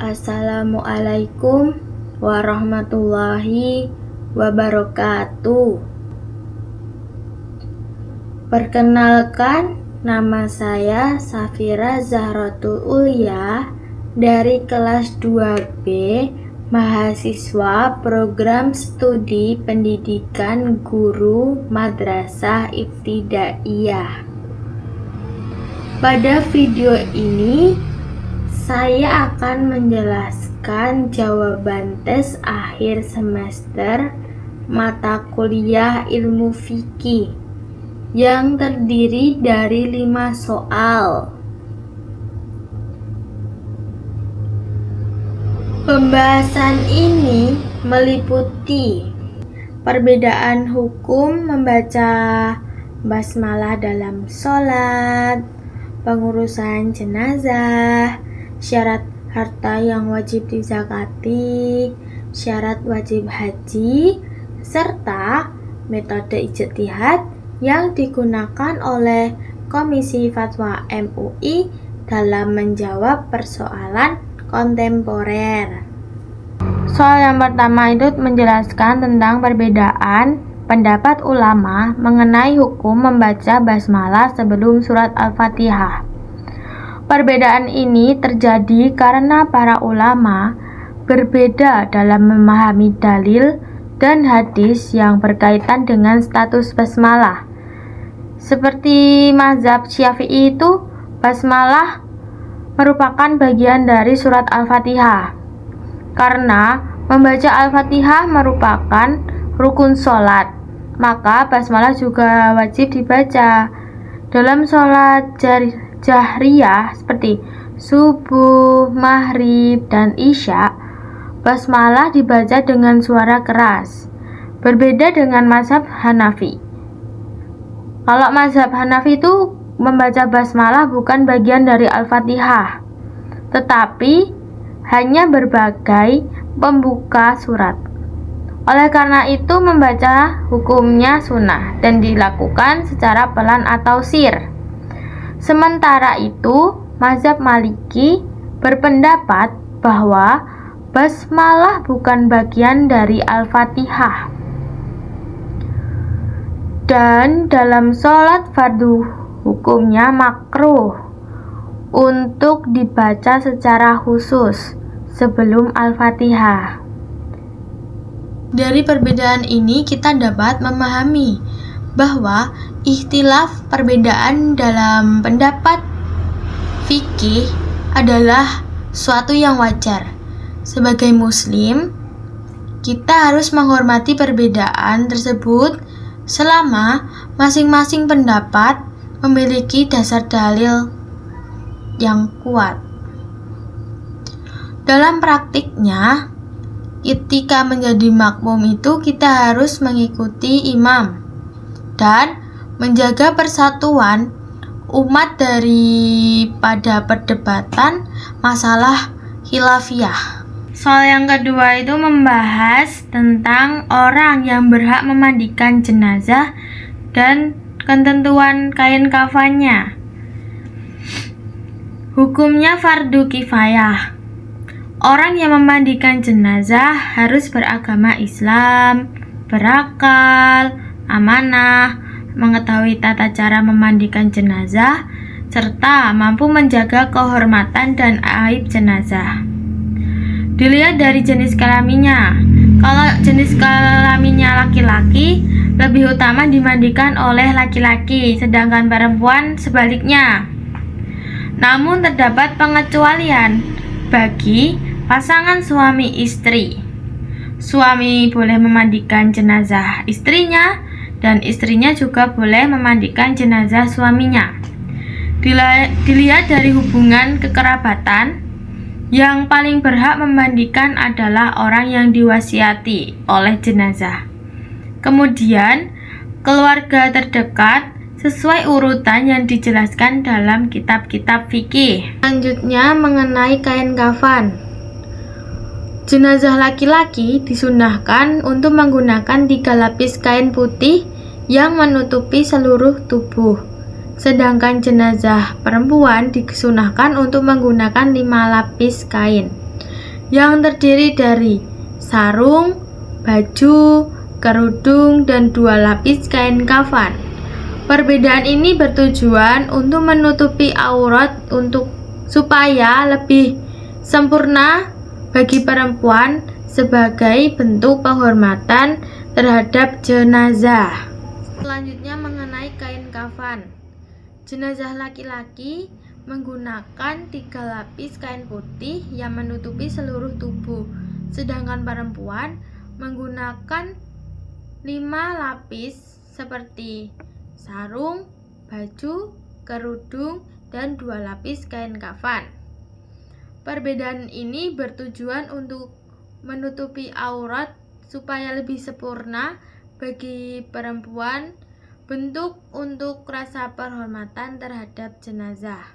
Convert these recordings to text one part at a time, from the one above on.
Assalamualaikum warahmatullahi wabarakatuh. Perkenalkan, nama saya Safira Zahratul Ulia dari kelas 2B, mahasiswa program studi pendidikan guru Madrasah Ibtidaiyah. Pada video ini, saya akan menjelaskan jawaban tes akhir semester mata kuliah ilmu fikih yang terdiri dari 5 soal. Pembahasan ini meliputi perbedaan hukum membaca basmalah dalam sholat, pengurusan jenazah, syarat harta yang wajib dizakati, syarat wajib haji, serta metode ijtihad yang digunakan oleh Komisi Fatwa MUI dalam menjawab persoalan kontemporer. Soal yang pertama itu menjelaskan tentang perbedaan pendapat ulama mengenai hukum membaca basmalah sebelum surat Al-Fatihah. Perbedaan ini terjadi karena para ulama berbeda dalam memahami dalil dan hadis yang berkaitan dengan status basmalah. Seperti mazhab Syafi'i itu, basmalah merupakan bagian dari surat Al-Fatihah. Karena membaca Al-Fatihah merupakan rukun sholat, maka basmalah juga wajib dibaca. Dalam sholat jahriyah seperti subuh, maghrib, dan isya, basmalah dibaca dengan suara keras. Berbeda dengan mazhab Hanafi. Kalau mazhab Hanafi itu membaca basmalah bukan bagian dari Al-Fatihah, tetapi hanya berbagai pembuka surat. Oleh karena itu membaca hukumnya sunnah dan dilakukan secara pelan atau sir. Sementara itu, mazhab Maliki berpendapat bahwa basmalah bukan bagian dari Al-Fatihah. Dan dalam sholat fardu hukumnya makruh untuk dibaca secara khusus sebelum Al-Fatihah. Dari perbedaan ini kita dapat memahami bahwa ikhtilaf perbedaan dalam pendapat fikih adalah suatu yang wajar. Sebagai muslim, kita harus menghormati perbedaan tersebut selama masing-masing pendapat memiliki dasar dalil yang kuat. Dalam praktiknya, ketika menjadi makmum itu kita harus mengikuti imam dan menjaga persatuan umat daripada perdebatan masalah khilafiyah. Soal yang kedua itu membahas tentang orang yang berhak memandikan jenazah dan ketentuan kain kafannya. Hukumnya fardu kifayah. Orang yang memandikan jenazah harus beragama Islam, berakal, amanah, mengetahui tata cara memandikan jenazah, serta mampu menjaga kehormatan dan aib jenazah. Dilihat dari jenis kelaminnya. Kalau jenis kelaminnya laki-laki, lebih utama dimandikan oleh laki-laki, sedangkan perempuan sebaliknya. Namun terdapat pengecualian bagi pasangan suami istri. Suami boleh memandikan jenazah istrinya dan istrinya juga boleh memandikan jenazah suaminya. Dilihat dari hubungan kekerabatan, yang paling berhak memandikan adalah orang yang diwasiati oleh jenazah. Kemudian, keluarga terdekat sesuai urutan yang dijelaskan dalam kitab-kitab fikih. Selanjutnya mengenai kain kafan. Jenazah laki-laki disunahkan untuk menggunakan 3 lapis kain putih yang menutupi seluruh tubuh. Sedangkan jenazah perempuan disunahkan untuk menggunakan 5 lapis kain. yang terdiri dari sarung, baju, kerudung, dan 2 lapis kain kafan. Perbedaan ini bertujuan untuk menutupi aurat supaya lebih sempurna bagi perempuan sebagai bentuk penghormatan terhadap jenazah. Selanjutnya mengenai kain kafan. Jenazah laki-laki menggunakan 3 lapis kain putih yang menutupi seluruh tubuh, sedangkan perempuan menggunakan 5 lapis seperti sarung, baju, kerudung, dan 2 lapis kain kafan. Perbedaan ini bertujuan untuk menutupi aurat supaya lebih sempurna bagi perempuan, bentuk untuk rasa penghormatan terhadap jenazah.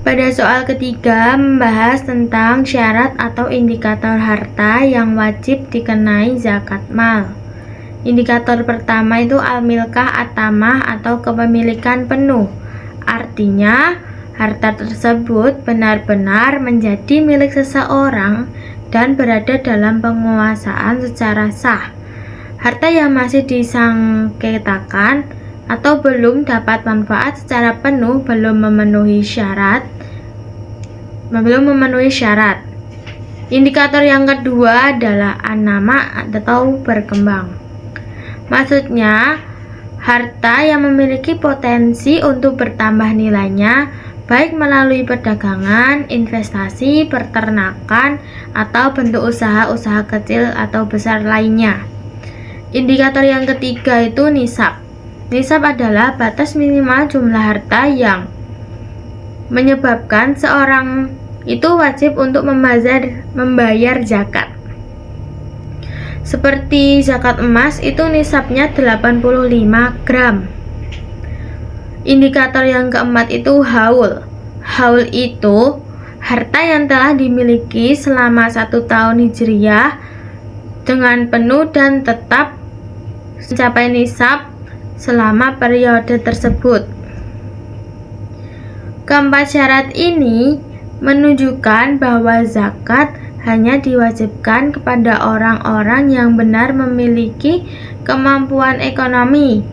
Pada soal ketiga membahas tentang syarat atau indikator harta yang wajib dikenai zakat mal. Indikator pertama itu al-milkah at-tamah atau kepemilikan penuh. Artinya, harta tersebut benar-benar menjadi milik seseorang dan berada dalam penguasaan secara sah. Harta yang masih disengketakan atau belum dapat manfaat secara penuh belum memenuhi syarat. Indikator yang kedua adalah an-nama atau berkembang. Maksudnya, harta yang memiliki potensi untuk bertambah nilainya baik melalui perdagangan, investasi, peternakan, atau bentuk usaha-usaha kecil atau besar lainnya. Indikator yang ketiga itu nisab. Nisab adalah batas minimal jumlah harta yang menyebabkan seorang itu wajib untuk membayar zakat. Seperti zakat emas itu nisabnya 85 gram. Indikator yang keempat itu haul. Haul itu harta yang telah dimiliki selama 1 tahun hijriyah dengan penuh dan tetap mencapai nisab selama periode tersebut. Keempat syarat ini menunjukkan bahwa zakat hanya diwajibkan kepada orang-orang yang benar memiliki kemampuan ekonomi,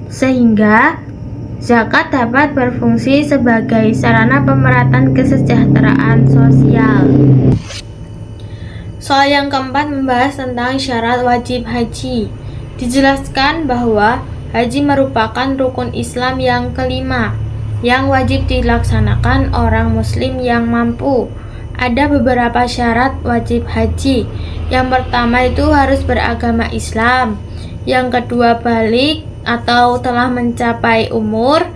sehingga zakat dapat berfungsi sebagai sarana pemerataan kesejahteraan sosial. Soal yang keempat membahas tentang syarat wajib haji. Dijelaskan bahwa haji merupakan rukun Islam yang kelima yang wajib dilaksanakan orang muslim yang mampu. Ada beberapa syarat wajib haji. Yang pertama itu harus beragama Islam. Yang kedua balik atau telah mencapai umur.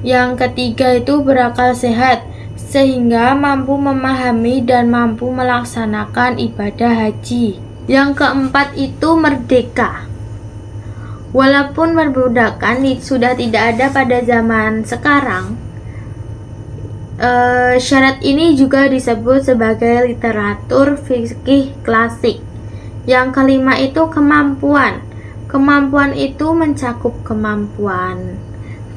Yang ketiga itu berakal sehat sehingga mampu memahami dan mampu melaksanakan ibadah haji. Yang keempat itu merdeka. Walaupun perbudakan sudah tidak ada pada zaman sekarang, syarat ini juga disebut sebagai literatur fikih klasik. Yang kelima itu kemampuan. Kemampuan itu mencakup kemampuan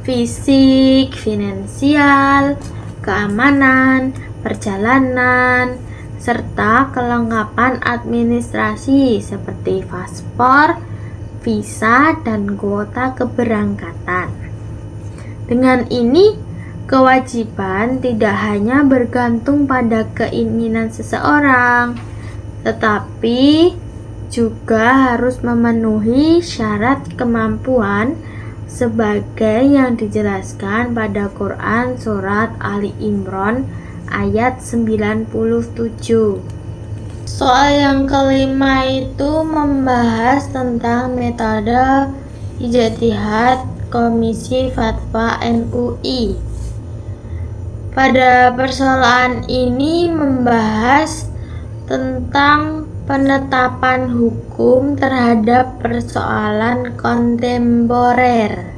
fisik, finansial, keamanan, perjalanan, serta kelengkapan administrasi seperti paspor, visa, dan kuota keberangkatan. Dengan ini, kewajiban tidak hanya bergantung pada keinginan seseorang, tetapi juga harus memenuhi syarat kemampuan sebagai yang dijelaskan pada Quran Surat Ali Imran ayat 97. Soal yang kelima itu membahas tentang metode ijtihad Komisi Fatwa MUI. Pada persoalan ini membahas tentang penetapan hukum terhadap persoalan kontemporer.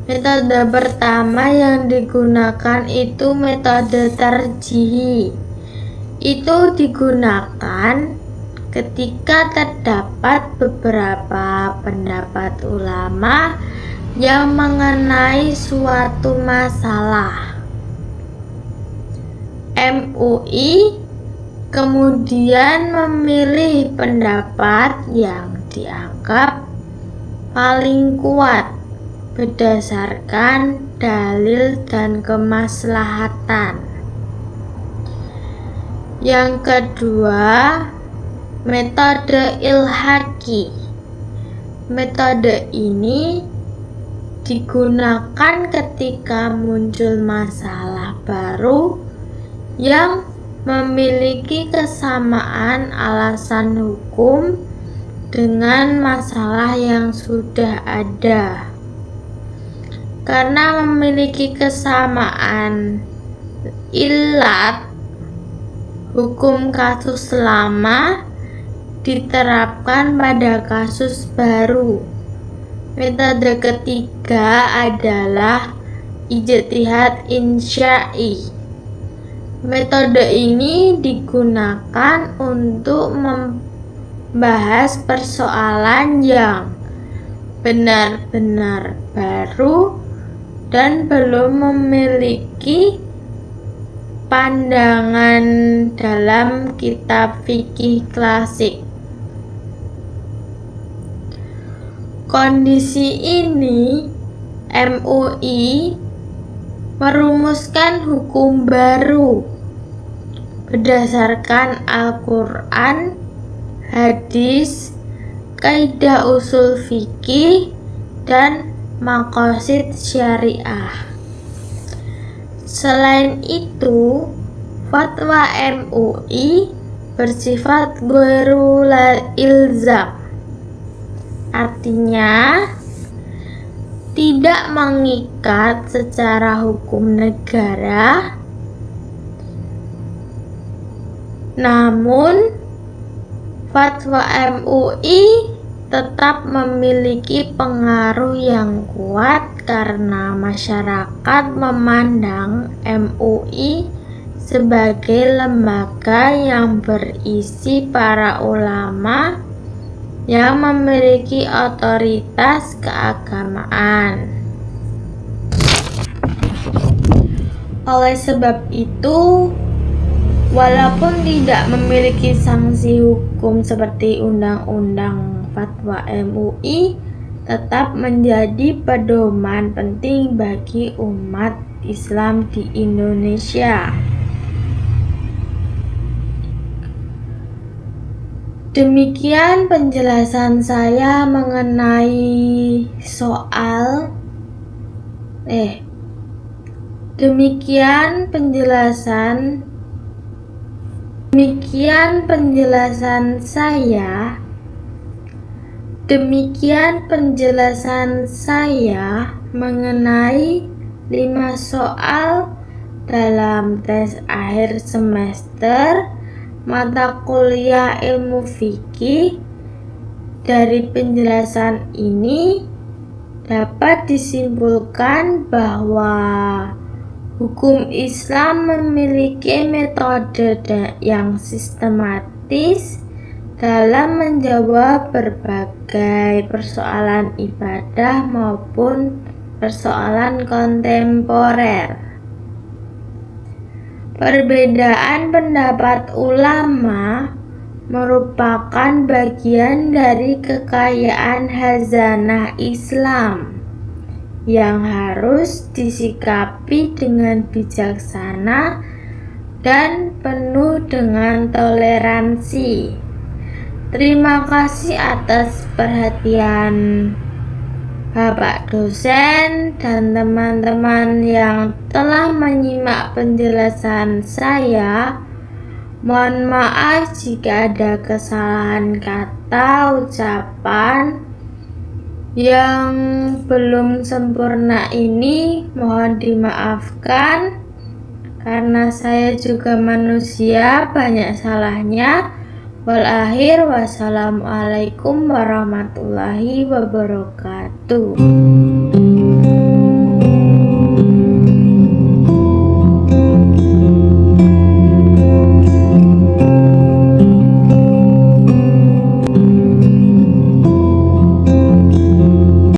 Metode pertama yang digunakan itu metode tarjihi. Itu digunakan ketika terdapat beberapa pendapat ulama yang mengenai suatu masalah. MUI kemudian memilih pendapat yang dianggap paling kuat berdasarkan dalil dan kemaslahatan. Yang kedua, metode ilhaqi. Metode ini digunakan ketika muncul masalah baru yang memiliki kesamaan alasan hukum dengan masalah yang sudah ada. Karena memiliki kesamaan ilat, hukum kasus lama diterapkan pada kasus baru. Metode ketiga adalah ijtihad insya'i. Metode ini digunakan untuk membahas persoalan yang benar-benar baru dan belum memiliki pandangan dalam kitab fikih klasik. Kondisi ini, MUI merumuskan hukum baru berdasarkan Al-Quran, hadis, kaidah usul fikih, dan maqasid syariah. Selain itu, fatwa MUI bersifat ghairu ilzam. Artinya, tidak mengikat secara hukum negara, namun fatwa MUI tetap memiliki pengaruh yang kuat karena masyarakat memandang MUI sebagai lembaga yang berisi para ulama yang memiliki otoritas keagamaan. Oleh sebab itu, walaupun tidak memiliki sanksi hukum seperti undang-undang fatwa MUI, tetap menjadi pedoman penting bagi umat Islam di Indonesia. Demikian penjelasan saya mengenai Demikian penjelasan saya mengenai 5 soal dalam tes akhir semester mata kuliah ilmu fikih. Dari penjelasan ini dapat disimpulkan bahwa hukum Islam memiliki metode yang sistematis dalam menjawab berbagai persoalan ibadah maupun persoalan kontemporer. Perbedaan pendapat ulama merupakan bagian dari kekayaan khazanah Islam yang harus disikapi dengan bijaksana dan penuh dengan toleransi. Terima kasih atas perhatian Bapak dosen dan teman-teman yang telah menyimak penjelasan saya. Mohon maaf jika ada kesalahan kata ucapan yang belum sempurna ini. Mohon dimaafkan karena saya juga manusia, banyak salahnya. Wassalamualaikum warahmatullahi wabarakatuh.